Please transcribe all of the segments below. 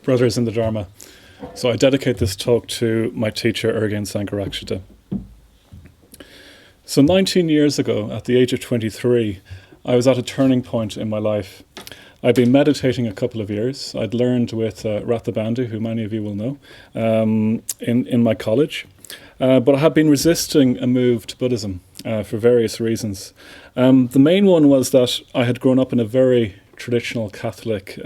brothers in the Dharma. So I dedicate this talk to my teacher, Urgyen Sangharakshita. So 19 years ago, at the age of 23, I was at a turning point in my life. I'd been meditating a couple of years. I'd learned with Bhante, who many of you will know, in my college. But I had been resisting a move to Buddhism for various reasons. The main one was that I had grown up in a very traditional Catholic,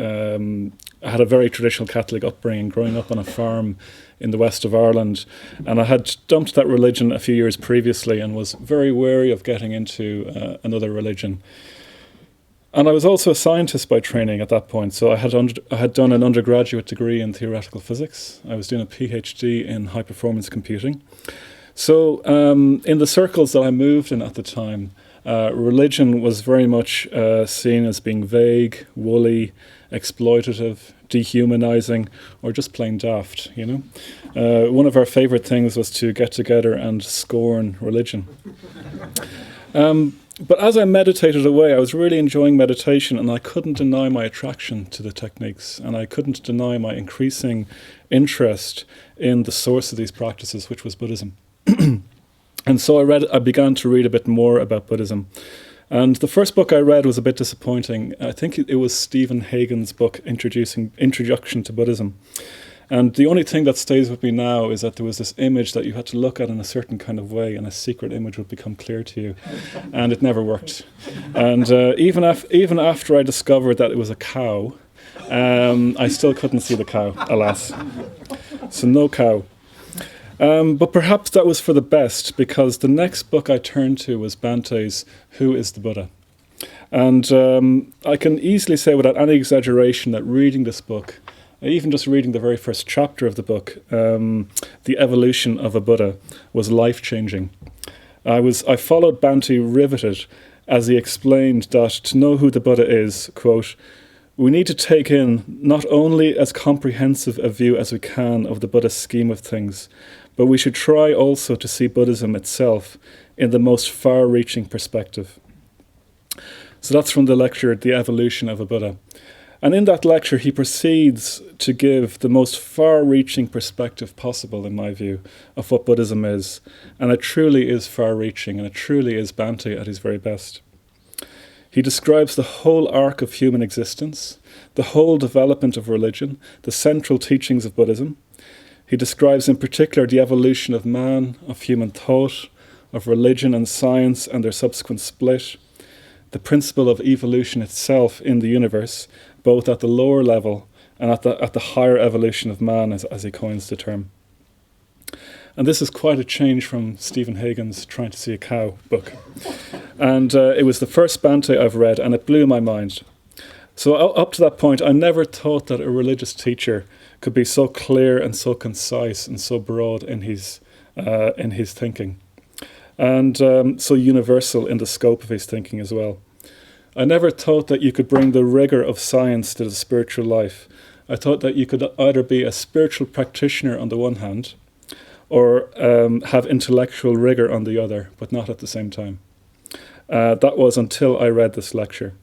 I had a very traditional Catholic upbringing, growing up on a farm in the west of Ireland, and I had dumped that religion a few years previously and was very wary of getting into another religion. And I was also a scientist by training at that point, so I had done an undergraduate degree in theoretical physics. I was doing a PhD in high-performance computing. So in the circles that I moved in at the time, religion was very much seen as being vague, woolly, exploitative, dehumanizing, or just plain daft, you know. One of our favorite things was to get together and scorn religion. But as I meditated away, I was really enjoying meditation, and I couldn't deny my attraction to the techniques, and I couldn't deny my increasing interest in the source of these practices, which was Buddhism. And so I began to read a bit more about Buddhism. And the first book I read was a bit disappointing. I think it was Stephen Hagen's book, Introduction to Buddhism. And the only thing that stays with me now is that there was this image that you had to look at in a certain kind of way, and a secret image would become clear to you. And it never worked. And even after I discovered that it was a cow, I still couldn't see the cow, alas. So no cow. But perhaps that was for the best, because the next book I turned to was Bhante's Who is the Buddha? And I can easily say without any exaggeration that reading this book, even just reading the very first chapter of the book, The Evolution of a Buddha, was life-changing. I followed Bhante riveted as he explained that to know who the Buddha is, quote, we need to take in not only as comprehensive a view as we can of the Buddhist scheme of things, but we should try also to see Buddhism itself in the most far-reaching perspective. So that's from the lecture, The Evolution of a Buddha. And in that lecture, he proceeds to give the most far-reaching perspective possible, in my view, of what Buddhism is. And it truly is far-reaching, and it truly is Bhante at his very best. He describes the whole arc of human existence, the whole development of religion, the central teachings of Buddhism. He describes in particular the evolution of man, of human thought, of religion and science and their subsequent split, the principle of evolution itself in the universe, both at the lower level and at the higher evolution of man, as he coins the term. And this is quite a change from Stephen Hagen's Trying to See a Cow book. And it was the first Bhante I've read, and it blew my mind. So up to that point, I never thought that a religious teacher could be so clear and so concise and so broad in his thinking, and so universal in the scope of his thinking as well. I never thought that you could bring the rigor of science to the spiritual life. I thought that you could either be a spiritual practitioner on the one hand, or have intellectual rigor on the other, but not at the same time. That was until I read this lecture.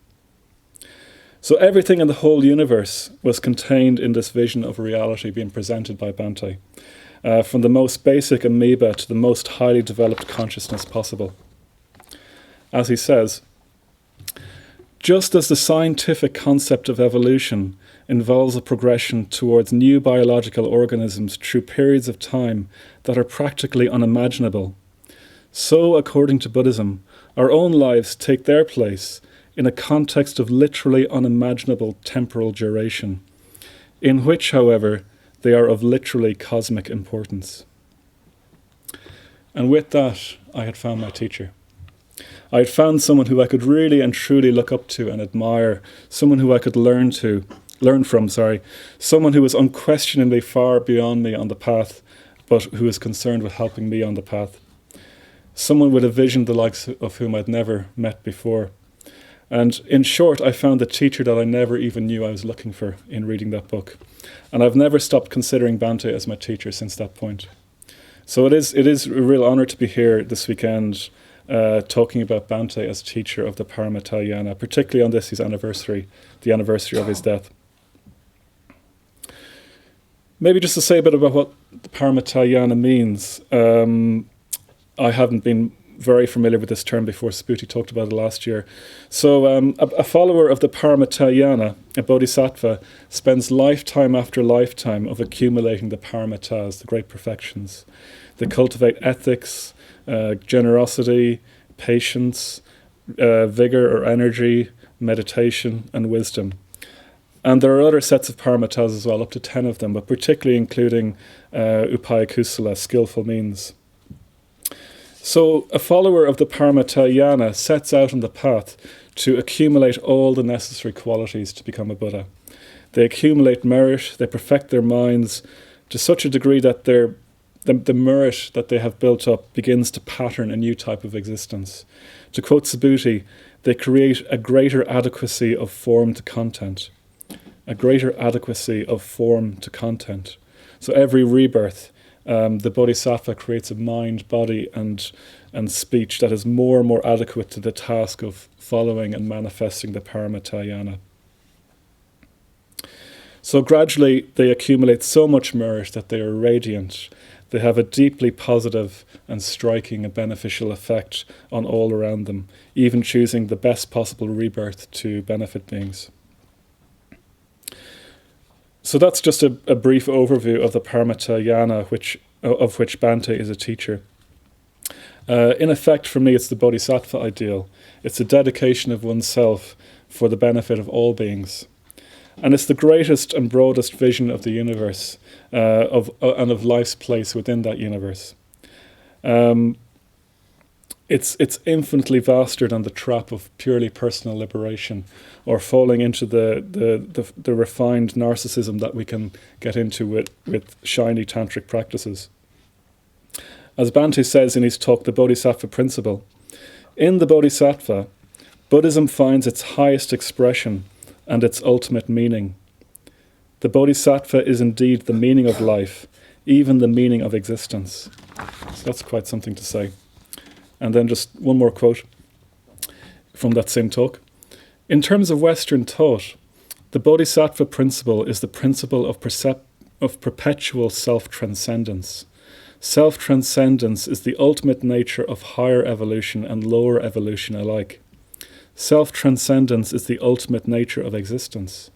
So everything in the whole universe was contained in this vision of reality being presented by Bhante, from the most basic amoeba to the most highly developed consciousness possible. As he says, just as the scientific concept of evolution involves a progression towards new biological organisms through periods of time that are practically unimaginable, so, according to Buddhism, our own lives take their place in a context of literally unimaginable temporal duration, in which, however, they are of literally cosmic importance. And with that, I had found my teacher. I had found someone who I could really and truly look up to and admire, someone who I could learn from, someone who was unquestionably far beyond me on the path, but who was concerned with helping me on the path. Someone with a vision the likes of whom I'd never met before. And in short, I found the teacher that I never even knew I was looking for in reading that book. And I've never stopped considering Bhante as my teacher since that point. So it is a real honour to be here this weekend talking about Bhante as teacher of the Paramitayana, particularly on his anniversary, the anniversary of his death. Maybe just to say a bit about what the Paramitayana means. I haven't been very familiar with this term before. Subhuti talked about it last year. So a follower of the Paramitayana, a bodhisattva, spends lifetime after lifetime of accumulating the paramitas, the great perfections. They cultivate ethics, generosity, patience, vigor or energy, meditation, and wisdom. And there are other sets of paramitas as well, up to 10 of them, but particularly including upaya kusala, skillful means. So a follower of the Paramitayana sets out on the path to accumulate all the necessary qualities to become a Buddha. They accumulate merit, they perfect their minds to such a degree that the merit that they have built up begins to pattern a new type of existence. To quote Subhuti, they create a greater adequacy of form to content. A greater adequacy of form to content. So every rebirth, the bodhisattva creates a mind, body, and speech that is more and more adequate to the task of following and manifesting the Paramitayana. So gradually they accumulate so much merit that they are radiant. They have a deeply positive and striking and beneficial effect on all around them, even choosing the best possible rebirth to benefit beings. So that's just a brief overview of the Paramitayana, of which Bhante is a teacher. In effect, for me, it's the bodhisattva ideal. It's a dedication of oneself for the benefit of all beings. And it's the greatest and broadest vision of the universe, and of life's place within that universe. It's infinitely vaster than the trap of purely personal liberation, or falling into the refined narcissism that we can get into with shiny tantric practices. As Bhante says in his talk, The Bodhisattva Principle, in the Bodhisattva, Buddhism finds its highest expression and its ultimate meaning. The Bodhisattva is indeed the meaning of life, even the meaning of existence. So that's quite something to say. And then just one more quote from that same talk. In terms of Western thought, the Bodhisattva principle is the principle of perpetual self-transcendence. Self-transcendence is the ultimate nature of higher evolution and lower evolution alike. Self-transcendence is the ultimate nature of existence.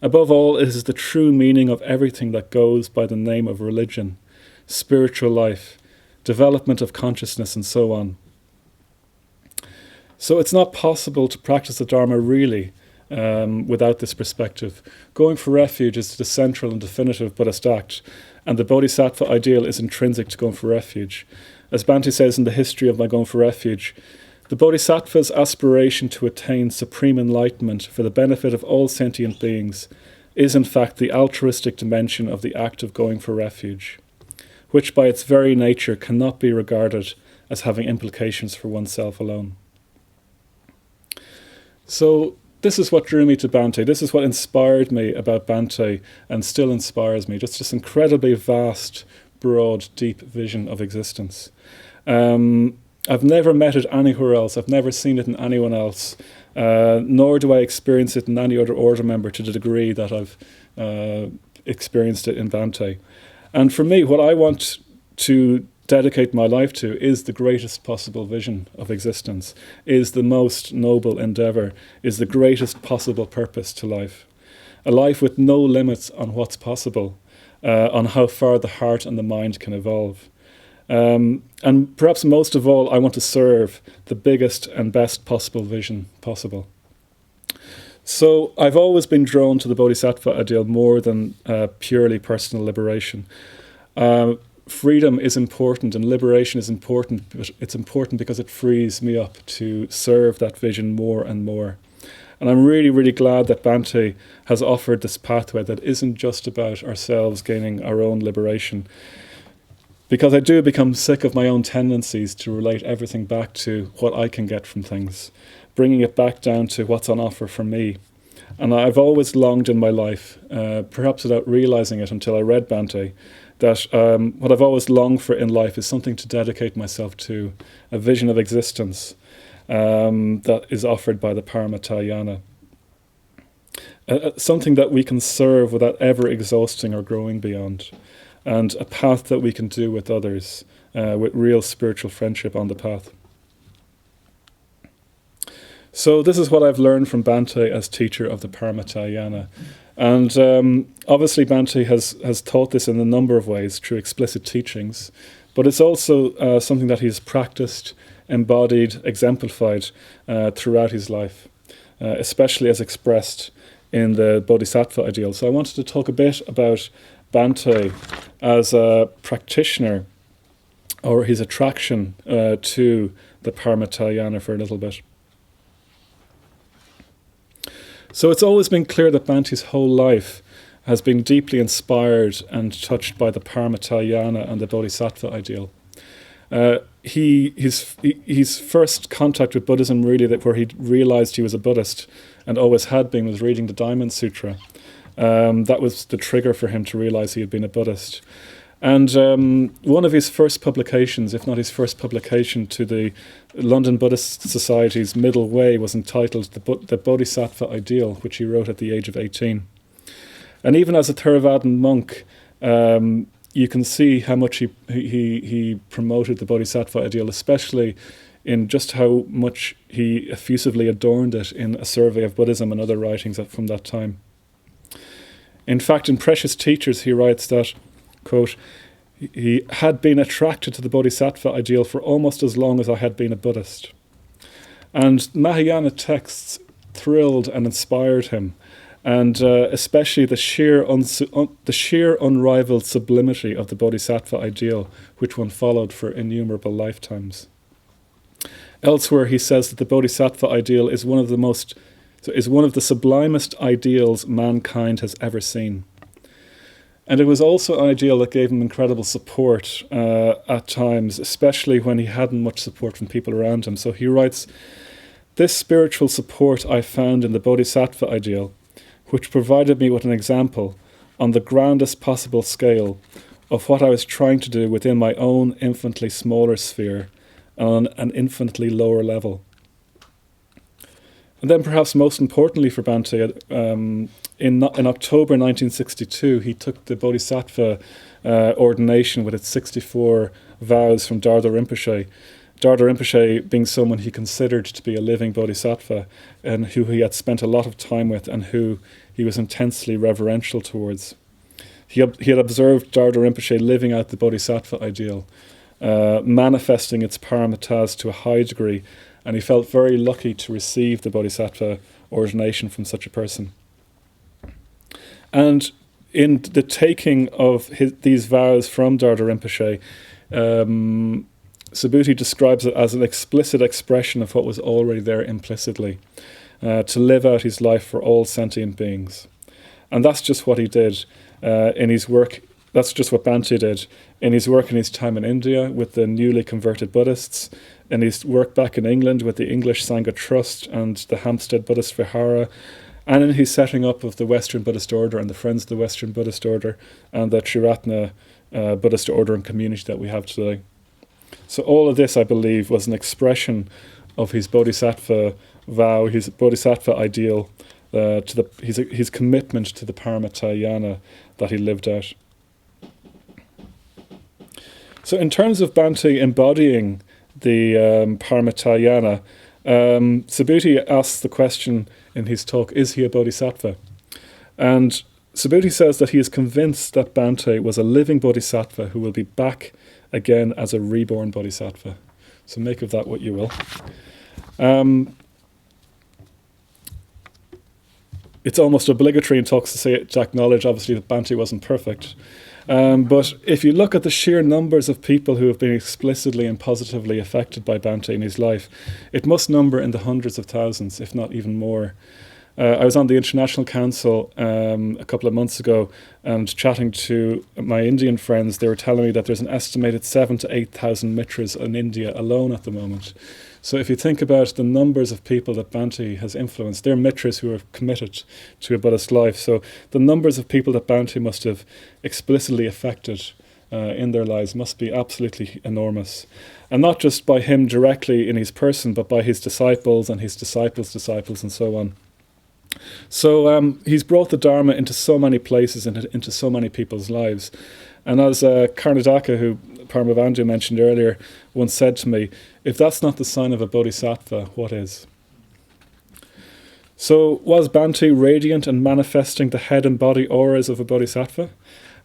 Above all, it is the true meaning of everything that goes by the name of religion, spiritual life, development of consciousness, and so on. So it's not possible to practice the Dharma really without this perspective. Going for refuge is the central and definitive Buddhist act, and the Bodhisattva ideal is intrinsic to going for refuge. As Bhante says in the history of my going for refuge, the Bodhisattva's aspiration to attain supreme enlightenment for the benefit of all sentient beings is in fact the altruistic dimension of the act of going for refuge, which by its very nature cannot be regarded as having implications for oneself alone. So this is what drew me to Bhante. This is what inspired me about Bhante and still inspires me. Just this incredibly vast, broad, deep vision of existence. I've never met it anywhere else. I've never seen it in anyone else, nor do I experience it in any other order member to the degree that I've experienced it in Bhante. And for me, what I want to dedicate my life to is the greatest possible vision of existence, is the most noble endeavour, is the greatest possible purpose to life. A life with no limits on what's possible, on how far the heart and the mind can evolve. And perhaps most of all, I want to serve the biggest and best possible vision possible. So I've always been drawn to the Bodhisattva ideal more than purely personal liberation. Freedom is important and liberation is important, but it's important because it frees me up to serve that vision more and more. And I'm really, really glad that Bhante has offered this pathway that isn't just about ourselves gaining our own liberation. Because I do become sick of my own tendencies to relate everything back to what I can get from things, bringing it back down to what's on offer for me. And I've always longed in my life, perhaps without realising it until I read Bhante, that what I've always longed for in life is something to dedicate myself to, a vision of existence that is offered by the Paramitayana. something that we can serve without ever exhausting or growing beyond, and a path that we can do with others, with real spiritual friendship on the path. So this is what I've learned from Bhante as teacher of the Paramitayana. And obviously Bhante has taught this in a number of ways through explicit teachings, but it's also something that he's practiced, embodied, exemplified throughout his life, especially as expressed in the Bodhisattva ideal. So I wanted to talk a bit about Bhante as a practitioner, or his attraction to the Paramitayana for a little bit. So it's always been clear that Bhante's whole life has been deeply inspired and touched by the Paramitayana and the Bodhisattva ideal. His first contact with Buddhism, really, where he realized he was a Buddhist and always had been, was reading the Diamond Sutra. That was the trigger for him to realize he had been a Buddhist. And one of his first publications, if not his first publication to the London Buddhist Society's Middle Way, was entitled The Bodhisattva Ideal, which he wrote at the age of 18. And even as a Theravadan monk, you can see how much he promoted the Bodhisattva ideal, especially in just how much he effusively adorned it in A Survey of Buddhism and other writings from that time. In fact, in Precious Teachers, he writes that, quote, he had been attracted to the Bodhisattva ideal for almost as long as I had been a Buddhist. And Mahayana texts thrilled and inspired him, and especially the sheer unrivaled sublimity of the Bodhisattva ideal, which one followed for innumerable lifetimes. Elsewhere, he says that the Bodhisattva ideal is one of the sublimest ideals mankind has ever seen. And it was also an ideal that gave him incredible support at times, especially when he hadn't much support from people around him. So he writes, "This spiritual support I found in the Bodhisattva ideal, which provided me with an example on the grandest possible scale of what I was trying to do within my own infinitely smaller sphere and on an infinitely lower level." And then perhaps most importantly for Bhante, in October 1962, he took the Bodhisattva ordination with its 64 vows from Dharda Rinpoche. Dharda Rinpoche being someone he considered to be a living Bodhisattva and who he had spent a lot of time with and who he was intensely reverential towards. He had observed Dharda Rinpoche living out the Bodhisattva ideal, manifesting its paramitas to a high degree, and he felt very lucky to receive the Bodhisattva ordination from such a person. And in the taking of these vows from Dharda Rinpoche, Subhuti describes it as an explicit expression of what was already there implicitly, to live out his life for all sentient beings. And that's just what he did in his work. That's just what Bhante did in his work in his time in India with the newly converted Buddhists, in his work back in England with the English Sangha Trust and the Hampstead Buddhist Vihara, and in his setting up of the Western Buddhist Order and the Friends of the Western Buddhist Order and the Triratna Buddhist Order and community that we have today. So all of this, I believe, was an expression of his Bodhisattva vow, his Bodhisattva ideal, his commitment to the Paramitayana that he lived out. So in terms of Bhante embodying the Paramitayana, Subhuti asks the question in his talk, is he a Bodhisattva? And Subhuti says that he is convinced that Bhante was a living Bodhisattva who will be back again as a reborn Bodhisattva. So make of that what you will. It's almost obligatory in talks to acknowledge, obviously, that Bhante wasn't perfect. But if you look at the sheer numbers of people who have been explicitly and positively affected by Bhante in his life, it must number in the hundreds of thousands, if not even more. I was on the International Council a couple of months ago and chatting to my Indian friends. They were telling me that there's an estimated 7,000 to 8,000 mitras in India alone at the moment. So if you think about the numbers of people that Bhante has influenced, they're mitras who are committed to a Buddhist life. So the numbers of people that Bhante must have explicitly affected in their lives must be absolutely enormous. And not just by him directly in his person, but by his disciples and his disciples' disciples and so on. So he's brought the Dharma into so many places and into so many people's lives. And as Karnadaka, who Paramabandhu mentioned earlier, once said to me, if that's not the sign of a bodhisattva, what is? So was Bhante radiant and manifesting the head and body auras of a bodhisattva?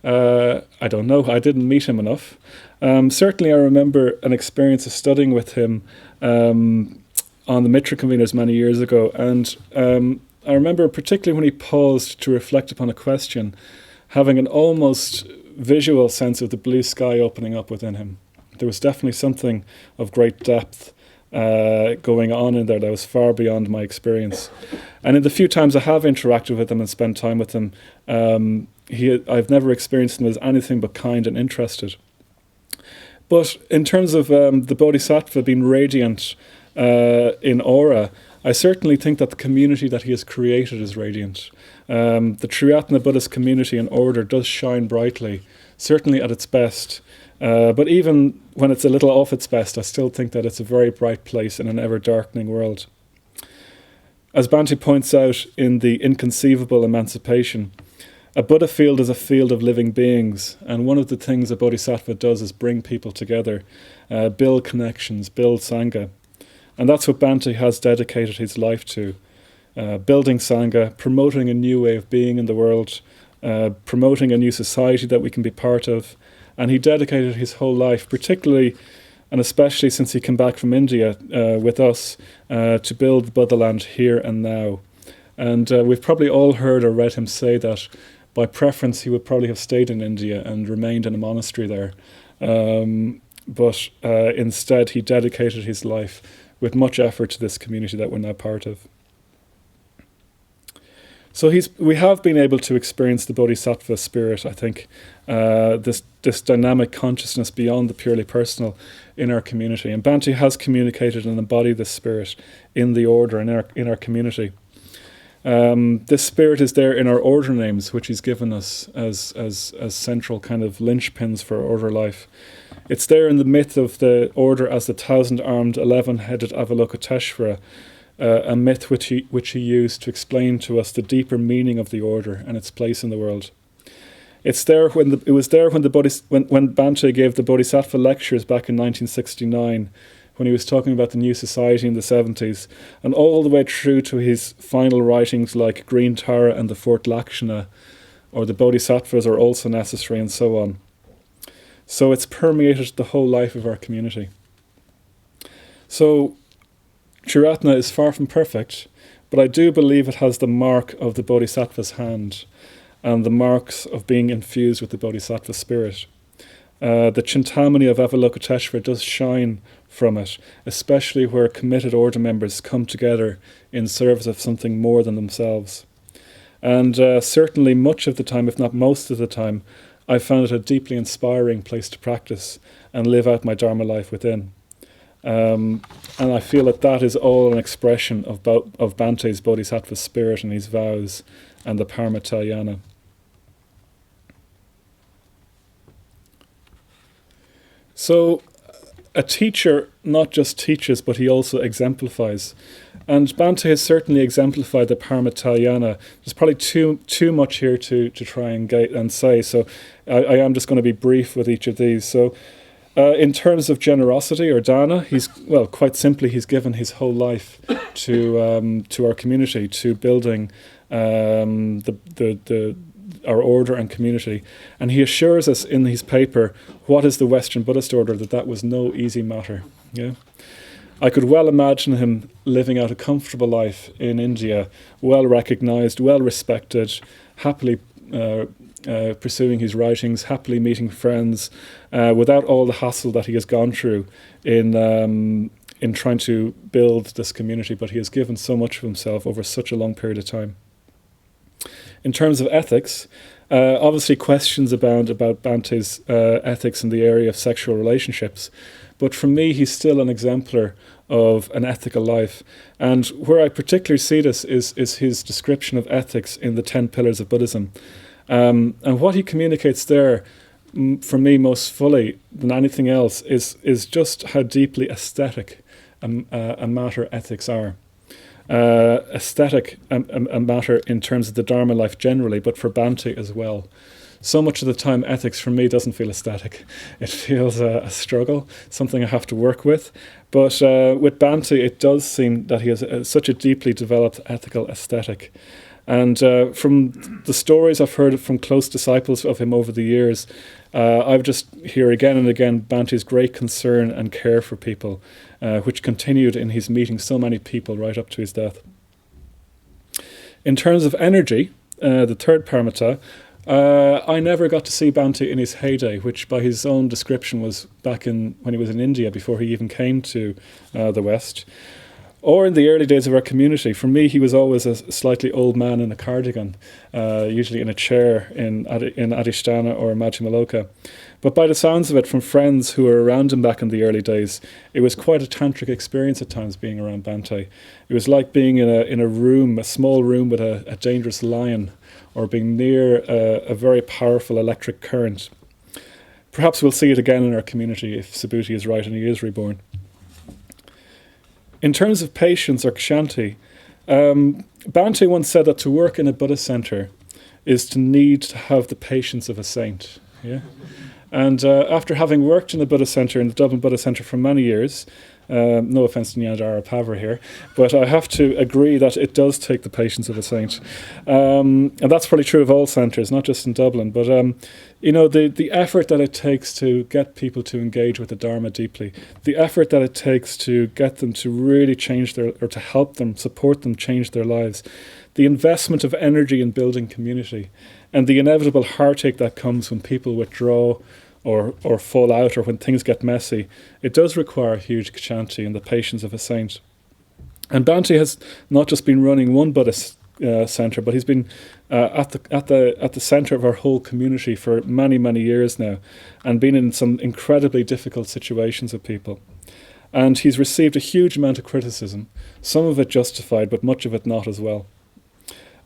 I don't know. I didn't meet him enough. Certainly I remember an experience of studying with him on the Mitra conveners many years ago. And I remember particularly when he paused to reflect upon a question, having an almost visual sense of the blue sky opening up within him. There was definitely something of great depth going on in there that was far beyond my experience. And in the few times I have interacted with him and spent time with him, I've never experienced him as anything but kind and interested. But in terms of the Bodhisattva being radiant in aura, I certainly think that the community that he has created is radiant. The Triyatna Buddhist community and order does shine brightly, certainly at its best. But even when it's a little off its best, I still think that it's a very bright place in an ever-darkening world. As Bhante points out in The Inconceivable Emancipation, a Buddha field is a field of living beings, and one of the things a bodhisattva does is bring people together, build connections, build Sangha. And that's what Bhante has dedicated his life to, building Sangha, promoting a new way of being in the world, promoting a new society that we can be part of. And he dedicated his whole life, particularly and especially since he came back from India with us, to build Buddha land here and now. And we've probably all heard or read him say that by preference he would probably have stayed in India and remained in a monastery there. But instead he dedicated his life with much effort to this community that we're now part of. So we have been able to experience the Bodhisattva spirit, I think, this dynamic consciousness beyond the purely personal in our community. And Bhante has communicated and embodied this spirit in the order and in our community. This spirit is there in our order names, which he's given us as central kind of linchpins for order life. It's there in the myth of the order as the 1,000-armed, 11-headed Avalokiteshvara, a myth which he used to explain to us the deeper meaning of the order and its place in the world. It's there when Bhante gave the Bodhisattva lectures back in 1969, when he was talking about the new society in the 70s, and all the way through to his final writings like Green Tara and the Fourth Lakshana, or the Bodhisattvas are also necessary, and so on. So it's permeated the whole life of our community. So Triratna is far from perfect, but I do believe it has the mark of the Bodhisattva's hand and the marks of being infused with the Bodhisattva spirit. The Chintamani of Avalokiteshvara does shine from it, especially where committed order members come together in service of something more than themselves. And certainly much of the time, if not most of the time, I found it a deeply inspiring place to practice and live out my Dharma life within. And I feel that is all an expression of Bhante's Bodhisattva spirit and his vows and the Paramitayana. So a teacher not just teaches, but he also exemplifies. And Bhante has certainly exemplified the Paramitayana. There's probably too much here to try and say, so I am just going to be brief with each of these. So in terms of generosity or dana, quite simply, he's given his whole life to our community, to building our order and community. And he assures us in his paper, What is the Western Buddhist Order, that was no easy matter. Yeah, I could well imagine him living out a comfortable life in India, well recognized, well respected, happily pursuing his writings, happily meeting friends, without all the hassle that he has gone through in trying to build this community. But he has given so much of himself over such a long period of time. In terms of ethics, obviously questions abound about Bhante's ethics in the area of sexual relationships, but for me he's still an exemplar of an ethical life. And where I particularly see this is his description of ethics in the 10 Pillars of Buddhism. And what he communicates there, for me most fully than anything else, is just how deeply aesthetic a matter ethics are. aesthetic a matter in terms of the Dharma life generally, but for Bhante as well. So much of the time, ethics for me doesn't feel aesthetic. It feels a struggle, something I have to work with. But with Bhante, it does seem that he has such a deeply developed ethical aesthetic. And from the stories I've heard from close disciples of him over the years, I've just hear again and again Bhante's great concern and care for people, which continued in his meeting so many people right up to his death. In terms of energy, the third paramita, I never got to see Bhante in his heyday, which by his own description was back in when he was in India before he even came to the West, or in the early days of our community. For me, he was always a slightly old man in a cardigan, usually in a chair in Adhisthana or Madhyamaloka. But by the sounds of it, from friends who were around him back in the early days, it was quite a tantric experience at times being around Bhante. It was like being in a room, a small room with a dangerous lion, or being near a very powerful electric current. Perhaps we'll see it again in our community if Subhuti is right and he is reborn. In terms of patience or kshanti, Bhante once said that to work in a Buddhist center is to need to have the patience of a saint. Yeah. And after having worked in the Buddhist center, in the Dublin Buddhist Center for many years, no offence to Nyandara Pavra here, but I have to agree that it does take the patience of a saint. And that's probably true of all centres, not just in Dublin. But, the effort that it takes to get people to engage with the Dharma deeply, the effort that it takes to get them to really change or to help them, support them change their lives, the investment of energy in building community, and the inevitable heartache that comes when people withdraw or fall out, or when things get messy, it does require huge kshanti and the patience of a saint. And Bhante has not just been running one Buddhist centre, but he's been at the centre of our whole community for many, many years now, and been in some incredibly difficult situations with people. And he's received a huge amount of criticism, some of it justified, but much of it not as well.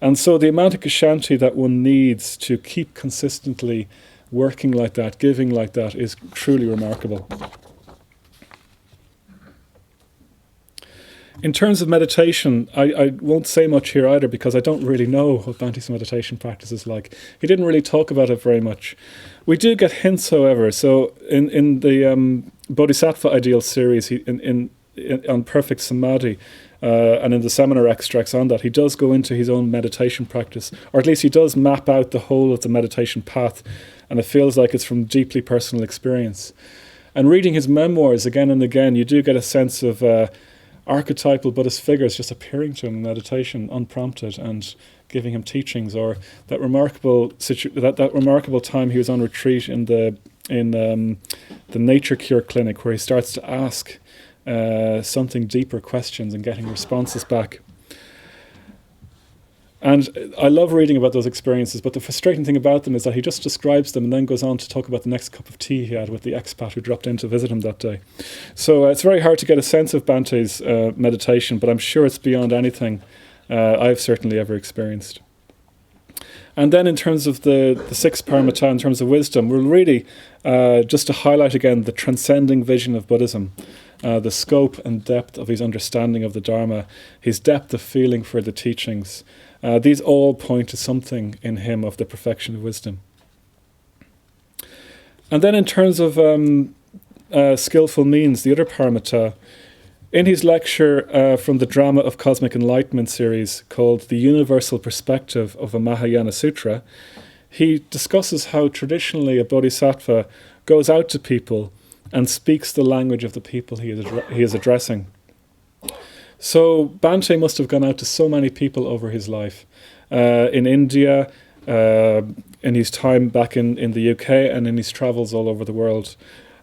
And so the amount of kshanti that one needs to keep consistently working like that, giving like that, is truly remarkable. In terms of meditation, I won't say much here either, because I don't really know what Bhante's meditation practice is like. He didn't really talk about it very much. We do get hints, however. So in the Bodhisattva Ideal series, on Perfect Samadhi, and in the seminar extracts on that, he does go into his own meditation practice, or at least he does map out the whole of the meditation path, and it feels like it's from deeply personal experience. And reading his memoirs again and again, you do get a sense of archetypal Buddhist figures just appearing to him in meditation, unprompted, and giving him teachings, or that remarkable that remarkable time he was on retreat in the Nature Cure clinic, where he starts to ask something deeper questions and getting responses back. And I love reading about those experiences, but the frustrating thing about them is that he just describes them and then goes on to talk about the next cup of tea he had with the expat who dropped in to visit him that day. So it's very hard to get a sense of Bhante's meditation, but I'm sure it's beyond anything I've certainly ever experienced. And then in terms of the sixth paramita, in terms of wisdom, we're really just to highlight again the transcending vision of Buddhism, the scope and depth of his understanding of the Dharma, his depth of feeling for the teachings. These all point to something in him of the perfection of wisdom. And then in terms of skillful means, the other paramita, in his lecture from the Drama of Cosmic Enlightenment series called The Universal Perspective of a Mahayana Sutra, he discusses how traditionally a bodhisattva goes out to people and speaks the language of the people he is addressing. So Bhante must have gone out to so many people over his life, in India, in his time back in the UK, and in his travels all over the world.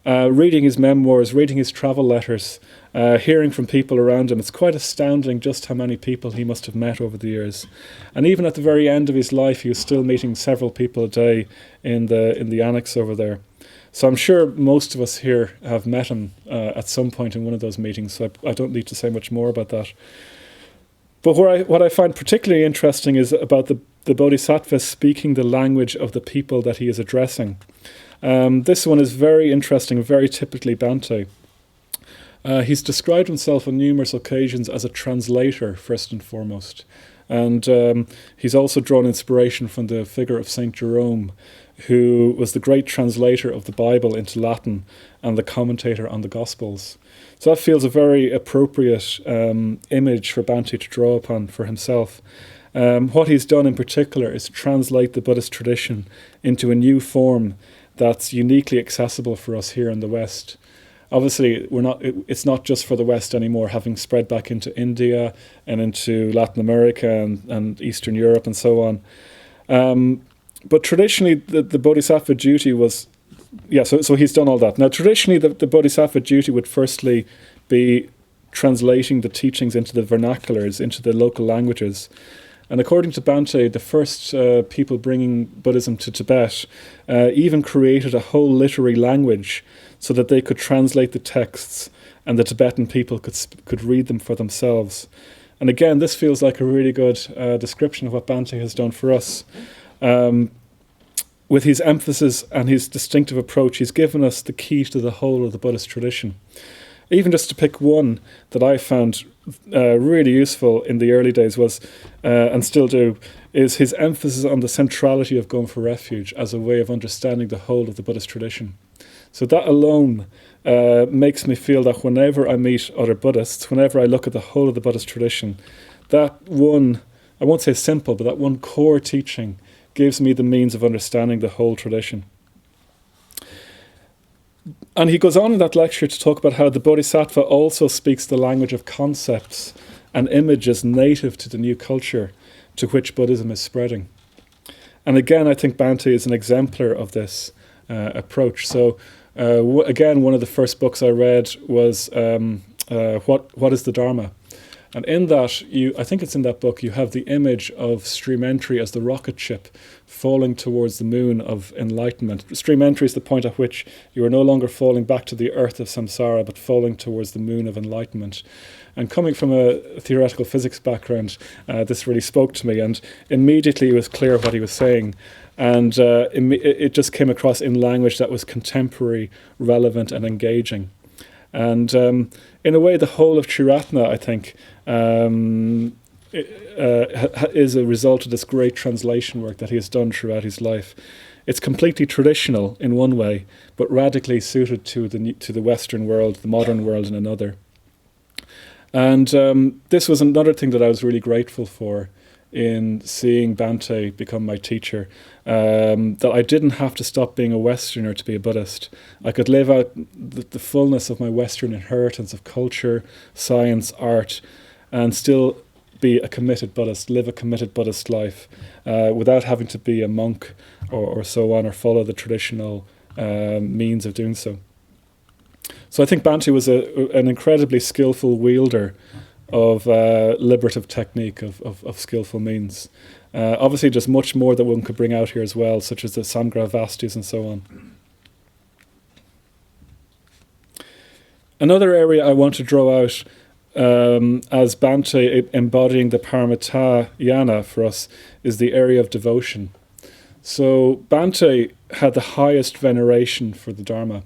Reading his memoirs, reading his travel letters, hearing from people around him, it's quite astounding just how many people he must have met over the years. And even at the very end of his life, he was still meeting several people a day in the annex over there. So I'm sure most of us here have met him at some point in one of those meetings, so I don't need to say much more about that. But what I find particularly interesting is about the Bodhisattva speaking the language of the people that he is addressing. This one is very interesting, very typically Bhante. He's described himself on numerous occasions as a translator, first and foremost. And he's also drawn inspiration from the figure of St. Jerome, who was the great translator of the Bible into Latin and the commentator on the Gospels. So that feels a very appropriate image for Bhante to draw upon for himself. What he's done in particular is translate the Buddhist tradition into a new form that's uniquely accessible for us here in the West. Obviously, it's not just for the West anymore, having spread back into India and into Latin America and Eastern Europe and so on. But traditionally, the Bodhisattva duty was... So he's done all that. Now, traditionally, the Bodhisattva duty would firstly be translating the teachings into the vernaculars, into the local languages. And according to Bhante, the first people bringing Buddhism to Tibet even created a whole literary language so that they could translate the texts and the Tibetan people could read them for themselves. And again, this feels like a really good description of what Bhante has done for us. With his emphasis and his distinctive approach, he's given us the key to the whole of the Buddhist tradition. Even just to pick one that I found really useful in the early days was, and still do, is his emphasis on the centrality of going for refuge as a way of understanding the whole of the Buddhist tradition. So that alone makes me feel that whenever I meet other Buddhists, whenever I look at the whole of the Buddhist tradition, that one, I won't say simple, but that one core teaching gives me the means of understanding the whole tradition. And he goes on in that lecture to talk about how the Bodhisattva also speaks the language of concepts and images native to the new culture to which Buddhism is spreading. And again, I think Bhante is an exemplar of this approach. So again, one of the first books I read was What is the Dharma? And in that, I think it's in that book, you have the image of stream entry as the rocket ship falling towards the moon of enlightenment. Stream entry is the point at which you are no longer falling back to the earth of samsara, but falling towards the moon of enlightenment. And coming from a theoretical physics background, this really spoke to me, and immediately it was clear what he was saying. And it just came across in language that was contemporary, relevant, and engaging. And in a way, the whole of Triratna, I think, is a result of this great translation work that he has done throughout his life. It's completely traditional in one way, but radically suited to the Western world, the modern world in another. And this was another thing that I was really grateful for in seeing Bhante become my teacher, that I didn't have to stop being a Westerner to be a Buddhist. I could live out the fullness of my Western inheritance of culture, science, art, and still be a committed Buddhist, live a committed Buddhist life, without having to be a monk or so on, or follow the traditional means of doing so. So I think Bhante was an incredibly skillful wielder of liberative technique, of skillful means. Obviously there's much more that one could bring out here as well, such as the Samgra Vastis and so on. Another area I want to draw out as Bhante embodying the Paramitayana for us is the area of devotion. So Bhante had the highest veneration for the Dharma.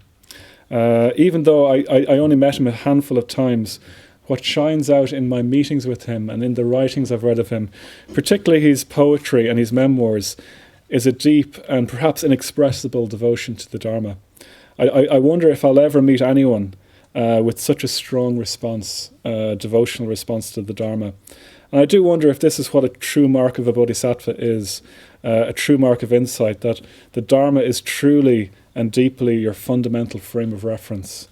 Even though I only met him a handful of times, what shines out in my meetings with him and in the writings I've read of him, particularly his poetry and his memoirs, is a deep and perhaps inexpressible devotion to the Dharma. I wonder if I'll ever meet anyone with such a strong response, devotional response to the Dharma. And I do wonder if this is what a true mark of a bodhisattva is, a true mark of insight, that the Dharma is truly and deeply your fundamental frame of reference.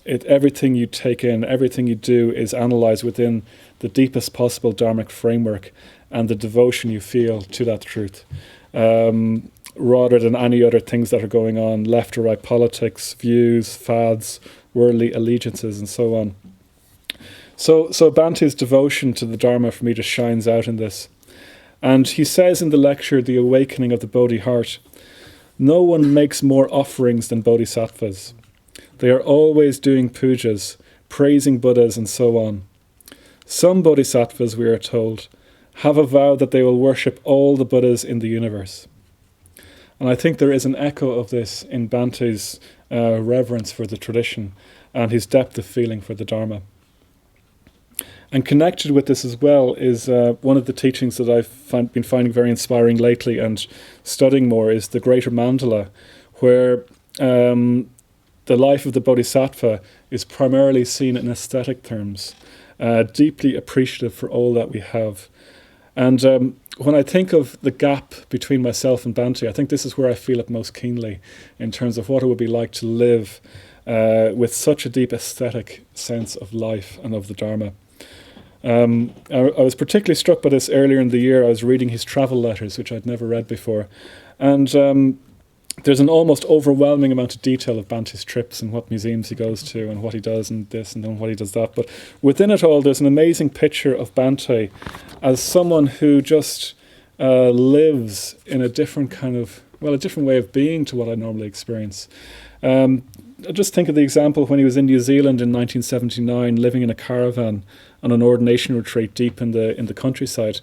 Everything you take in, everything you do is analysed within the deepest possible Dharmic framework and the devotion you feel to that truth, rather than any other things that are going on, left or right politics, views, fads, worldly allegiances, and so on. So Bhante's devotion to the Dharma for me just shines out in this. And he says in the lecture, The Awakening of the Bodhi Heart, no one makes more offerings than bodhisattvas. They are always doing pujas, praising Buddhas and so on. Some bodhisattvas, we are told, have a vow that they will worship all the Buddhas in the universe. And I think there is an echo of this in Bhante's reverence for the tradition. and his depth of feeling for the Dharma. And connected with this as well is one of the teachings that I've been finding very inspiring lately and studying more is the Greater Mandala, where the life of the Bodhisattva is primarily seen in aesthetic terms, deeply appreciative for all that we have. And when I think of the gap between myself and Bhante, I think this is where I feel it most keenly in terms of what it would be like to live with such a deep aesthetic sense of life and of the Dharma. I was particularly struck by this earlier in the year. I was reading his travel letters, which I'd never read before. And there's an almost overwhelming amount of detail of Bhante's trips and what museums he goes to and what he does and this and then what he does that. But within it all, there's an amazing picture of Bhante as someone who just lives in a different kind of, a different way of being to what I normally experience. I just think of the example when he was in New Zealand in 1979, living in a caravan on an ordination retreat deep in the countryside.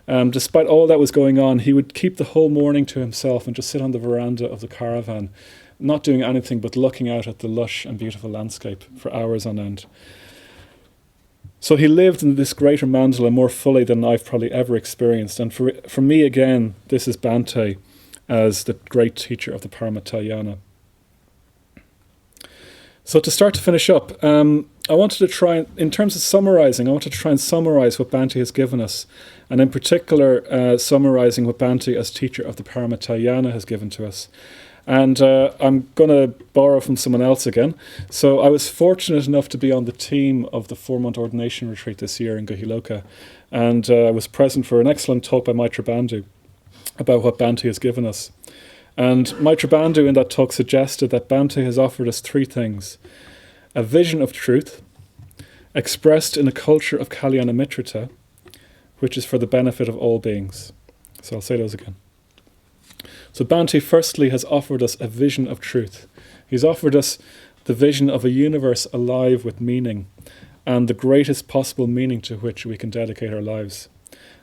Despite all that was going on, he would keep the whole morning to himself and just sit on the veranda of the caravan, not doing anything but looking out at the lush and beautiful landscape for hours on end. So he lived in this Greater Mandala more fully than I've probably ever experienced. And for me, again, this is Bhante as the great teacher of the Paramitayana. So to start to finish up, I wanted to try, in terms of summarising, I wanted to try and summarise what Bhante has given us, and in particular summarising what Bhante as teacher of the Paramitayana has given to us. And I'm going to borrow from someone else again. So I was fortunate enough to be on the team of the 4-month ordination retreat this year in Guhiloka, and I was present for an excellent talk by Maitra Bandhu about what Bhante has given us. And Maitra Bandhu in that talk suggested that Bhante has offered us 3 things: a vision of truth, expressed in a culture of Kalyana Mitrata, which is for the benefit of all beings. So I'll say those again. So Bhante firstly has offered us a vision of truth. He's offered us the vision of a universe alive with meaning, and the greatest possible meaning to which we can dedicate our lives.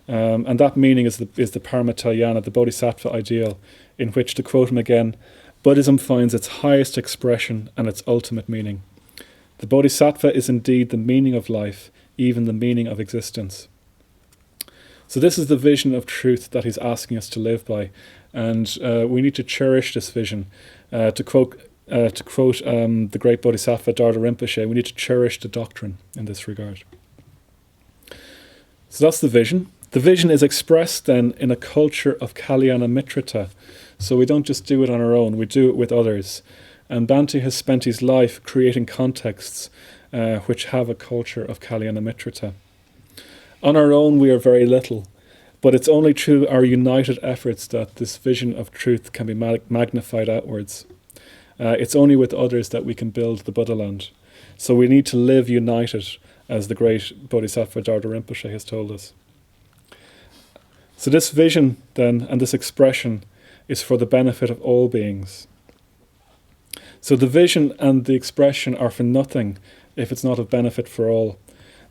And that meaning is the Paramitayana, the Bodhisattva ideal, in which, to quote him again, Buddhism finds its highest expression and its ultimate meaning. The Bodhisattva is indeed the meaning of life, even the meaning of existence. So this is the vision of truth that he's asking us to live by, and we need to cherish this vision. To quote the great Bodhisattva Dharda Rinpoche, we need to cherish the doctrine in this regard. So that's the vision. The vision is expressed then in a culture of Kalyana Mitrata. So we don't just do it on our own, we do it with others. And Bhante has spent his life creating contexts which have a culture of Kalyana Mitrata. On our own we are very little, but it's only through our united efforts that this vision of truth can be magnified outwards. It's only with others that we can build the Buddha land. So we need to live united, as the great Bodhisattva Dharda Rinpoche has told us. So this vision then, and this expression, is for the benefit of all beings. So the vision and the expression are for nothing if it's not of benefit for all.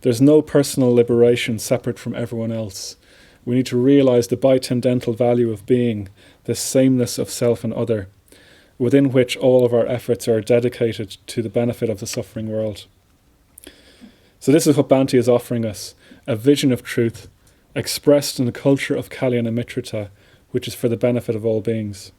There's no personal liberation separate from everyone else. We need to realise the bitendental value of being, this sameness of self and other, within which all of our efforts are dedicated to the benefit of the suffering world. So this is what Bhante is offering us, a vision of truth, expressed in the culture of Kalyana Mitrata, which is for the benefit of all beings.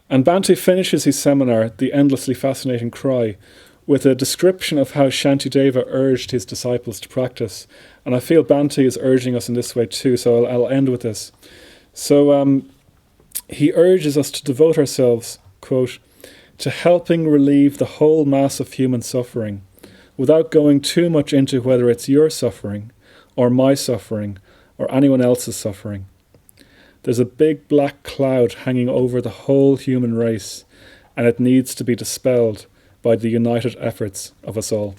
And Bhante finishes his seminar, The Endlessly Fascinating Cry, with a description of how Shantideva urged his disciples to practice. And I feel Bhante is urging us in this way too, so I'll end with this. So he urges us to devote ourselves, quote, to helping relieve the whole mass of human suffering, without going too much into whether it's your suffering, or my suffering, or anyone else's suffering. There's a big black cloud hanging over the whole human race, and it needs to be dispelled by the united efforts of us all.